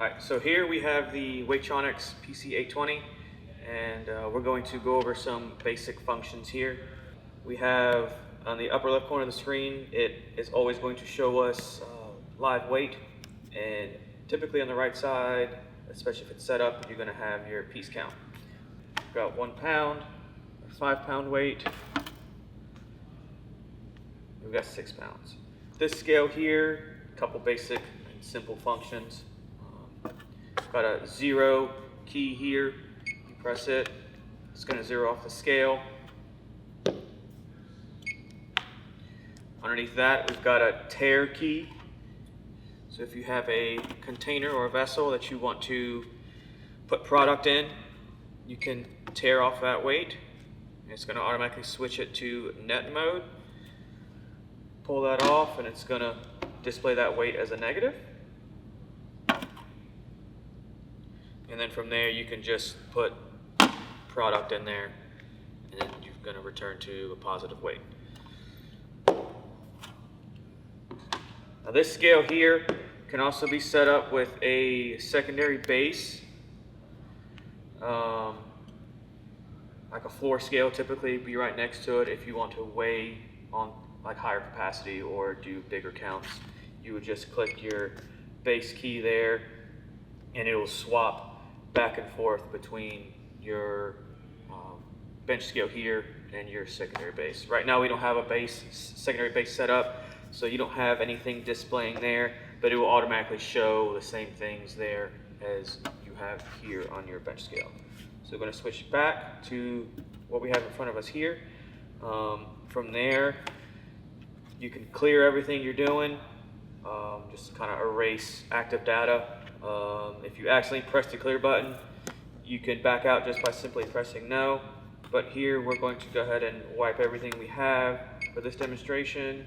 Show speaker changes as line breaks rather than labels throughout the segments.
Alright, so here we have the Weigh-Tronix PC-820, and we're going to go over some basic functions here. We have on the upper left corner of the screen, it is always going to show us live weight, and typically on the right side, especially if it's set up, you're going to have your piece count. We've got 1 pound, a 5 pound weight, we've got 6 pounds. This scale here, a couple basic and simple functions. Got a 0 key here. You press it, it's going to 0 off the scale. Underneath that, we've got a tare key. So if you have a container or a vessel that you want to put product in, you can tear off that weight. It's going to automatically switch it to net mode. Pull that off, and it's going to display that weight as a negative. And then from there, you can just put product in there, and then you're going to return to a positive weight. Now this scale here can also be set up with a secondary base, like a floor scale typically be right next to it. If you want to weigh on like higher capacity or do bigger counts, you would just click your base key there, and it will swap back and forth between your bench scale here and your secondary base. Right now we don't have a secondary base set up, so you don't have anything displaying there, but it will automatically show the same things there as you have here on your bench scale. So we're going to switch back to what we have in front of us here. From there, you can clear everything you're doing, just kind of erase active data. If you accidentally press the clear button, you can back out just by simply pressing no. But here we're going to go ahead and wipe everything we have for this demonstration,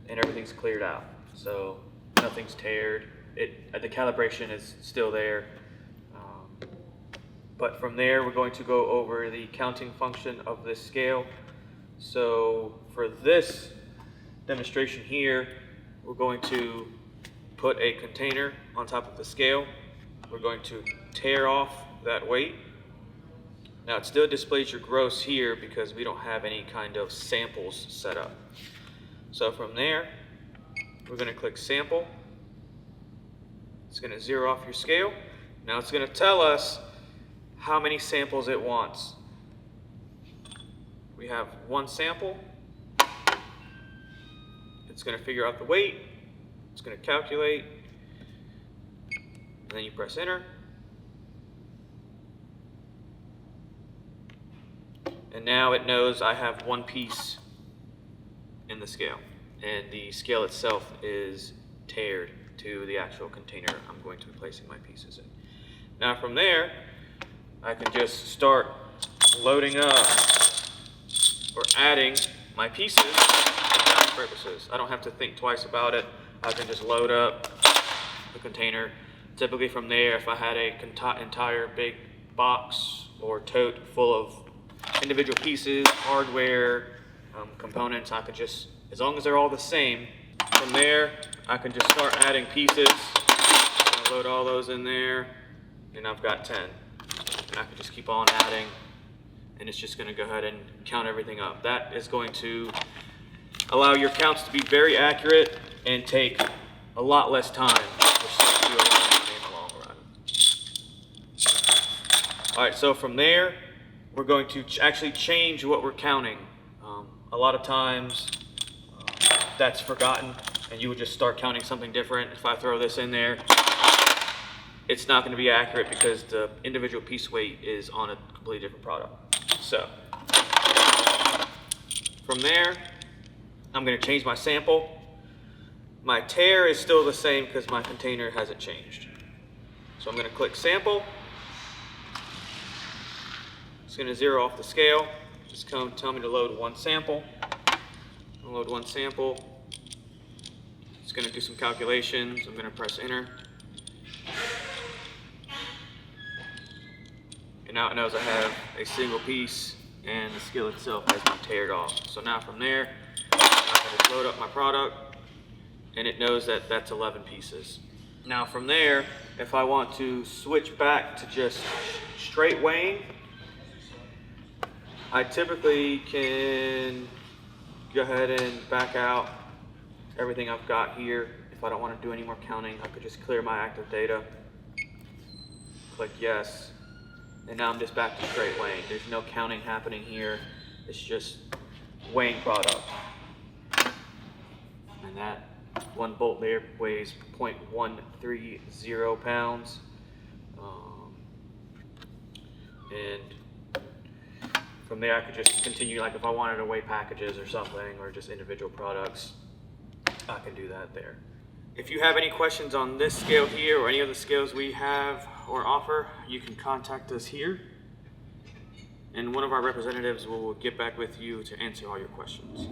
and everything's cleared out. So nothing's tared. The calibration is still there. But from there, we're going to go over the counting function of this scale. So for this demonstration here, we're going to put a container on top of the scale. We're going to tear off that weight. Now it still displays your gross here because we don't have any kind of samples set up. So from there, we're going to click sample. It's going to 0 off your scale. Now it's going to tell us how many samples it wants. We have 1 sample. It's going to figure out the weight. It's going to calculate, and then you press enter. And now it knows I have 1 piece in the scale, and the scale itself is tared to the actual container I'm going to be placing my pieces in. Now from there, I can just start loading up or adding my pieces for counting purposes. I don't have to think twice about it. I can just load up the container. Typically from there, if I had a entire big box or tote full of individual pieces, hardware, components, I could just, as long as they're all the same, from there I can just start adding pieces. I'll load all those in there, and I've got 10. And I can just keep on adding, and it's just going to go ahead and count everything up. That is going to allow your counts to be very accurate and take a lot less time, which saves you a lot of money in the long run. Alright, so from there, we're going to actually change what we're counting. A lot of times, that's forgotten, and you would just start counting something different. If I throw this in there, it's not going to be accurate because the individual piece weight is on a completely different product. So, from there, I'm going to change my sample. My tare is still the same because my container hasn't changed. So I'm going to click sample. It's going to 0 off the scale. Just tell me to load 1 sample. I'll load 1 sample. It's going to do some calculations. I'm going to press enter. And now it knows I have a single piece, and the scale itself has been tared off. So now from there, I can just load up my product, and it knows that that's 11 pieces. Now from there, if I want to switch back to just straight weighing, I typically can go ahead and back out everything I've got here. If I don't want to do any more counting, I could just clear my active data, click yes, and now I'm just back to straight weighing. There's no counting happening here. It's just weighing product. And that one bolt there weighs 0.130 pounds. And from there I could just continue, like if I wanted to weigh packages or something, or just individual products, I can do that there. If you have any questions on this scale here or any other scales we have or offer, you can contact us here, and one of our representatives will get back with you to answer all your questions.